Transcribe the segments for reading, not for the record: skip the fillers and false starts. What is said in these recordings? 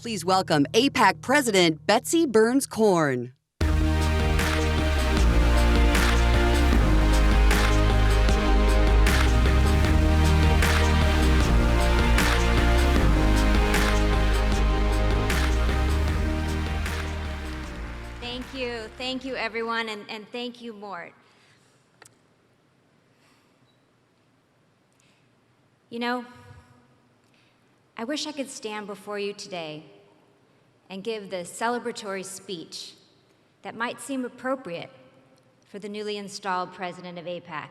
Please welcome AIPAC President Betsy Berns Korn. Thank you everyone, and thank you, Mort. You know, I wish I could stand before you today and give the celebratory speech that might seem appropriate for the newly installed president of AIPAC.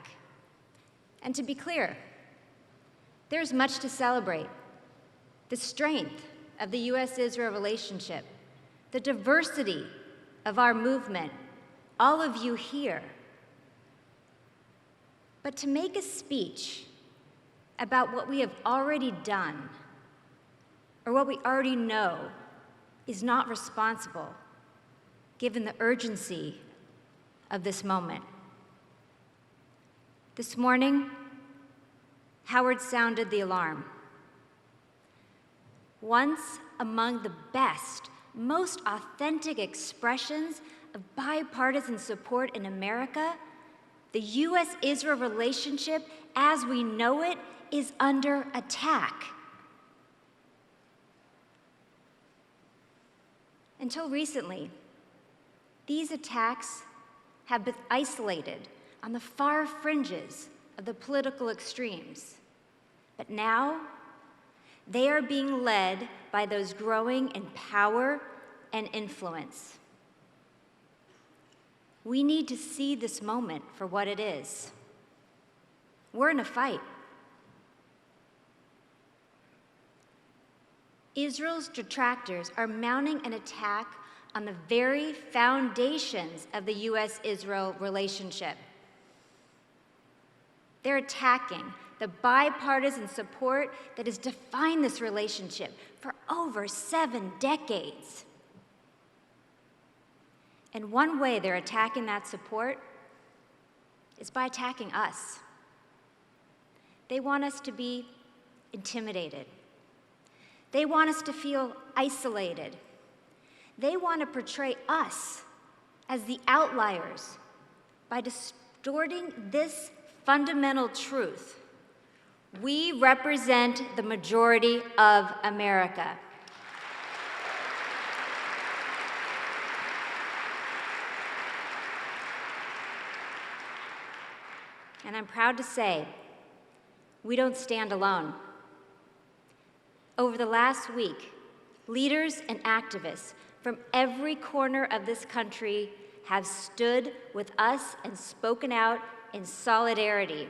And to be clear, there's much to celebrate. The strength of the U.S.-Israel relationship, the diversity of our movement, all of you here. But to make a speech about what we have already done or what we already know is not responsible, given the urgency of this moment. This morning, Howard sounded the alarm. Once among the best, most authentic expressions of bipartisan support in America, the U.S.-Israel relationship as we know it is under attack. Until recently, these attacks have been isolated on the far fringes of the political extremes. But now, they are being led by those growing in power and influence. We need to see this moment for what it is. We're in a fight. Israel's detractors are mounting an attack on the very foundations of the U.S.-Israel relationship. They're attacking the bipartisan support that has defined this relationship for over 7 decades. And one way they're attacking that support is by attacking us. They want us to be intimidated. They want us to feel isolated. They want to portray us as the outliers by distorting this fundamental truth. We represent the majority of America. And I'm proud to say, we don't stand alone. Over the last week, leaders and activists from every corner of this country have stood with us and spoken out in solidarity.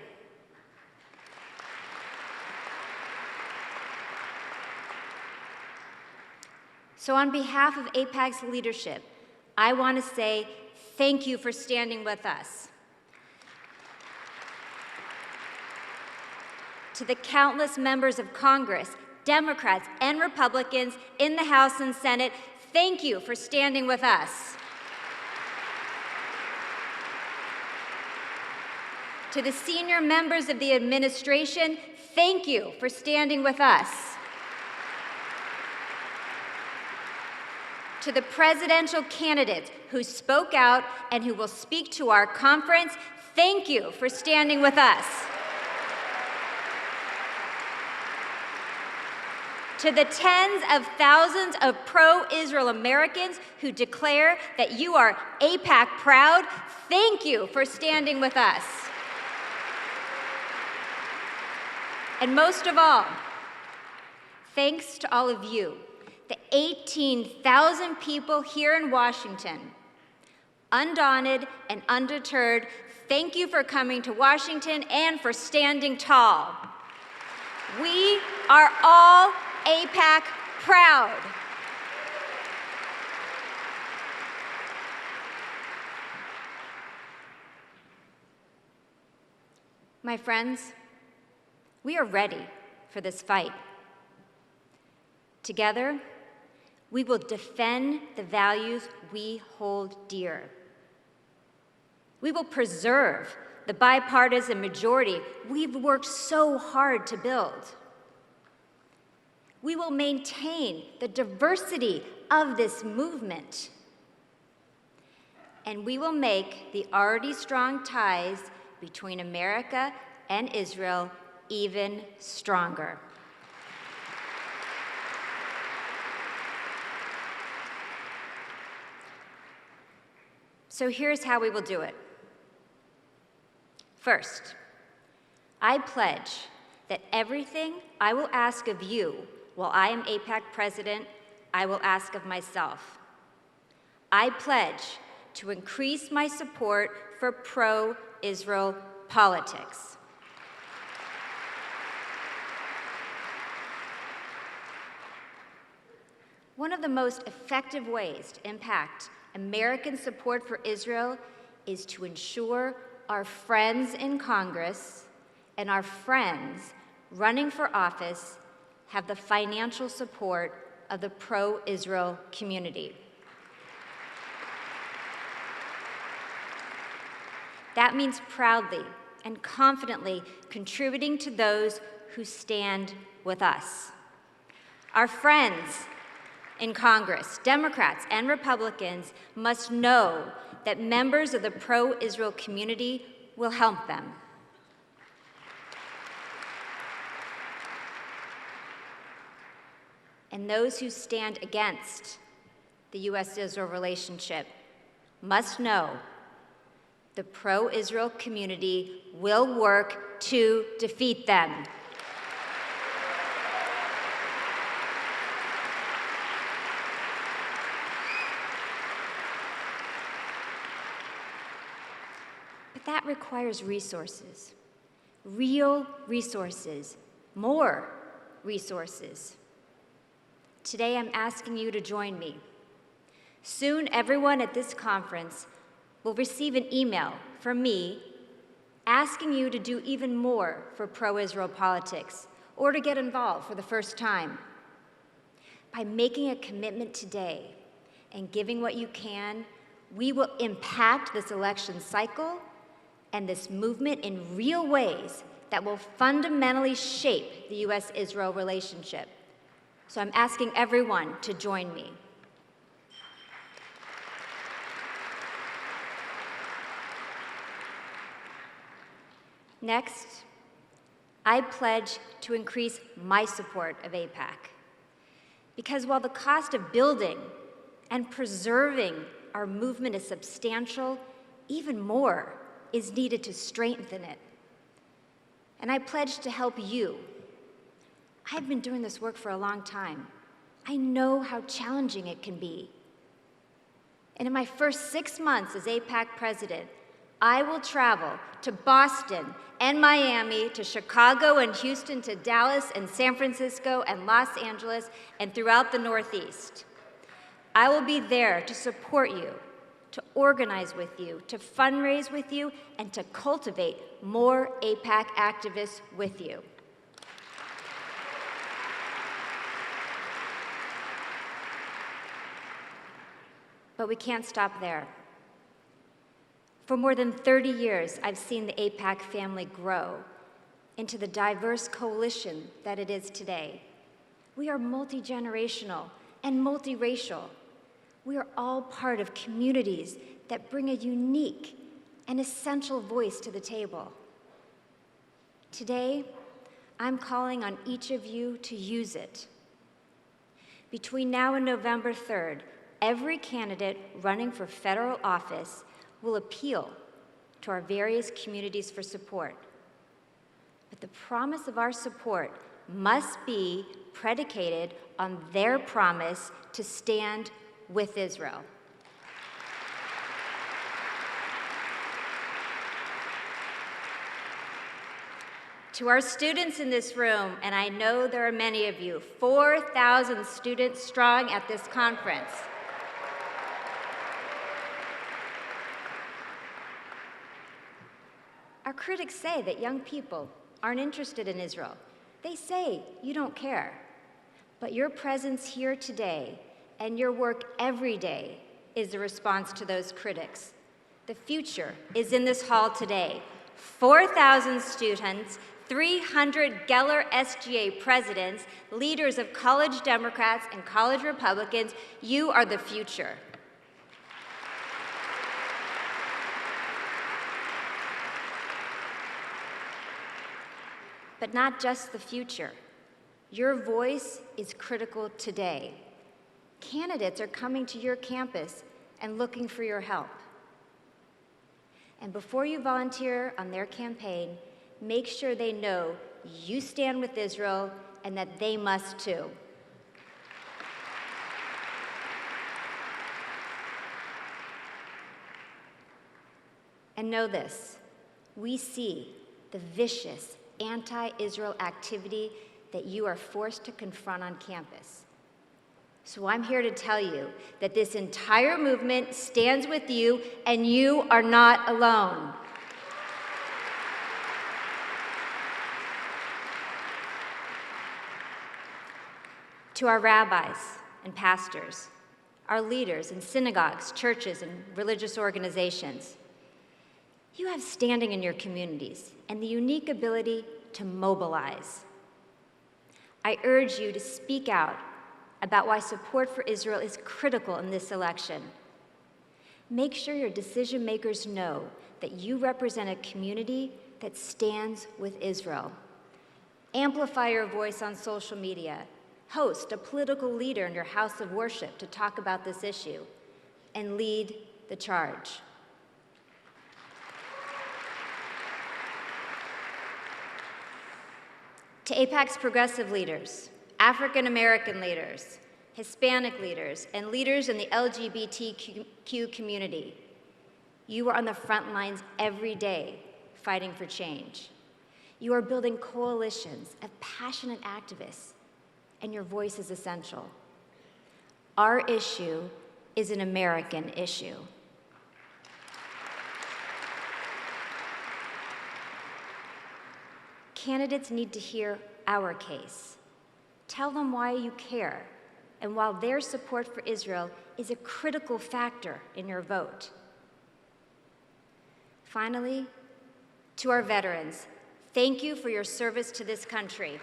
So on behalf of AIPAC's leadership, I want to say thank you for standing with us. To the countless members of Congress, Democrats and Republicans in the House and Senate, thank you for standing with us. To the senior members of the administration, thank you for standing with us. To the presidential candidates who spoke out and who will speak to our conference, thank you for standing with us. To the tens of thousands of pro-Israel Americans who declare that you are AIPAC proud, thank you for standing with us. And most of all, thanks to all of you, the 18,000 people here in Washington, undaunted and undeterred, thank you for coming to Washington and for standing tall. We are all AIPAC proud. My friends, we are ready for this fight. Together, we will defend the values we hold dear. We will preserve the bipartisan majority we've worked so hard to build. We will maintain the diversity of this movement. And we will make the already strong ties between America and Israel even stronger. So here's how we will do it. First, I pledge that everything I will ask of you while I am AIPAC president, I will ask of myself. I pledge to increase my support for pro-Israel politics. One of the most effective ways to impact American support for Israel is to ensure our friends in Congress and our friends running for office have the financial support of the pro-Israel community. That means proudly and confidently contributing to those who stand with us. Our friends in Congress, Democrats and Republicans, must know that members of the pro-Israel community will help them. And those who stand against the U.S.-Israel relationship must know the pro-Israel community will work to defeat them. But that requires resources, real resources, more resources. Today, I'm asking you to join me. Soon, everyone at this conference will receive an email from me asking you to do even more for pro-Israel politics or to get involved for the first time. By making a commitment today and giving what you can, we will impact this election cycle and this movement in real ways that will fundamentally shape the U.S.-Israel relationship. So I'm asking everyone to join me. Next, I pledge to increase my support of AIPAC. Because while the cost of building and preserving our movement is substantial, even more is needed to strengthen it. And I pledge to help you. I've been doing this work for a long time. I know how challenging it can be. And in my first 6 months as AIPAC president, I will travel to Boston and Miami, to Chicago and Houston, to Dallas and San Francisco and Los Angeles, and throughout the Northeast. I will be there to support you, to organize with you, to fundraise with you, and to cultivate more AIPAC activists with you. But we can't stop there. For more than 30 years, I've seen the AIPAC family grow into the diverse coalition that it is today. We are multi-generational and multiracial. We are all part of communities that bring a unique and essential voice to the table. Today, I'm calling on each of you to use it. Between now and November 3rd, every candidate running for federal office will appeal to our various communities for support. But the promise of our support must be predicated on their promise to stand with Israel. To our students in this room, and I know there are many of you, 4,000 students strong at this conference. Our critics say that young people aren't interested in Israel. They say you don't care. But your presence here today and your work every day is a response to those critics. The future is in this hall today. 4,000 students 300 Geller SGA presidents, leaders of college Democrats and college Republicans. You are the future. But not just the future. Your voice is critical today. Candidates are coming to your campus and looking for your help. And before you volunteer on their campaign, make sure they know you stand with Israel and that they must too. And know this, we see the vicious anti-Israel activity that you are forced to confront on campus. So I'm here to tell you that this entire movement stands with you, and you are not alone. To our rabbis and pastors, our leaders in synagogues, churches, and religious organizations, you have standing in your communities and the unique ability to mobilize. I urge you to speak out about why support for Israel is critical in this election. Make sure your decision makers know that you represent a community that stands with Israel. Amplify your voice on social media. Host a political leader in your house of worship to talk about this issue, and lead the charge. To AIPAC's progressive leaders, African American leaders, Hispanic leaders, and leaders in the LGBTQ community, you are on the front lines every day fighting for change. You are building coalitions of passionate activists, and your voice is essential. Our issue is an American issue. Candidates need to hear our case. Tell them why you care and why their support for Israel is a critical factor in your vote. Finally, to our veterans, thank you for your service to this country.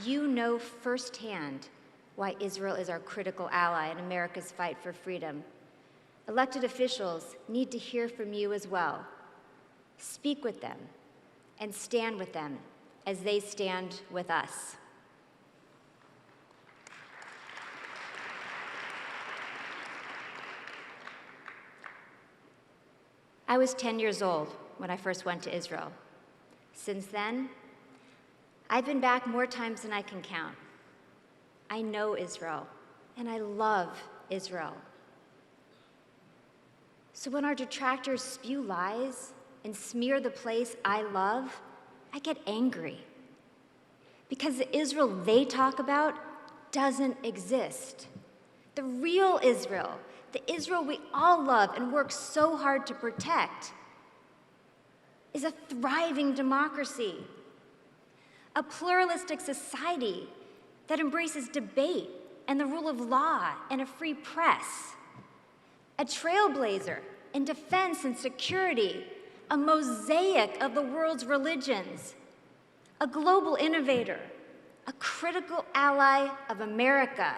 You know firsthand why Israel is our critical ally in America's fight for freedom. Elected officials need to hear from you as well. Speak with them and stand with them as they stand with us. I was 10 years old when I first went to Israel. Since then, I've been back more times than I can count. I know Israel, and I love Israel. So when our detractors spew lies and smear the place I love, I get angry. Because the Israel they talk about doesn't exist. The real Israel, the Israel we all love and work so hard to protect, is a thriving democracy, a pluralistic society that embraces debate and the rule of law and a free press, a trailblazer in defense and security, a mosaic of the world's religions, a global innovator, a critical ally of America,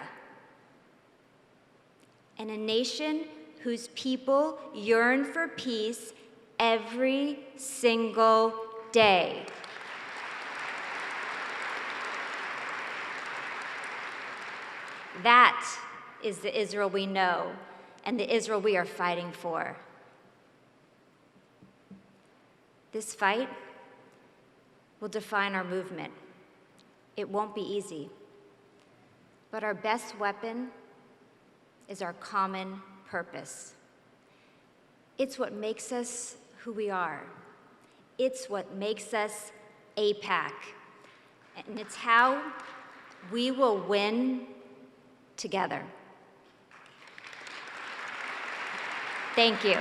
and a nation whose people yearn for peace every single day. That is the Israel we know and the Israel we are fighting for. This fight will define our movement. It won't be easy, but our best weapon is our common purpose. It's what makes us who we are. It's what makes us AIPAC, and it's how we will win together. Thank you.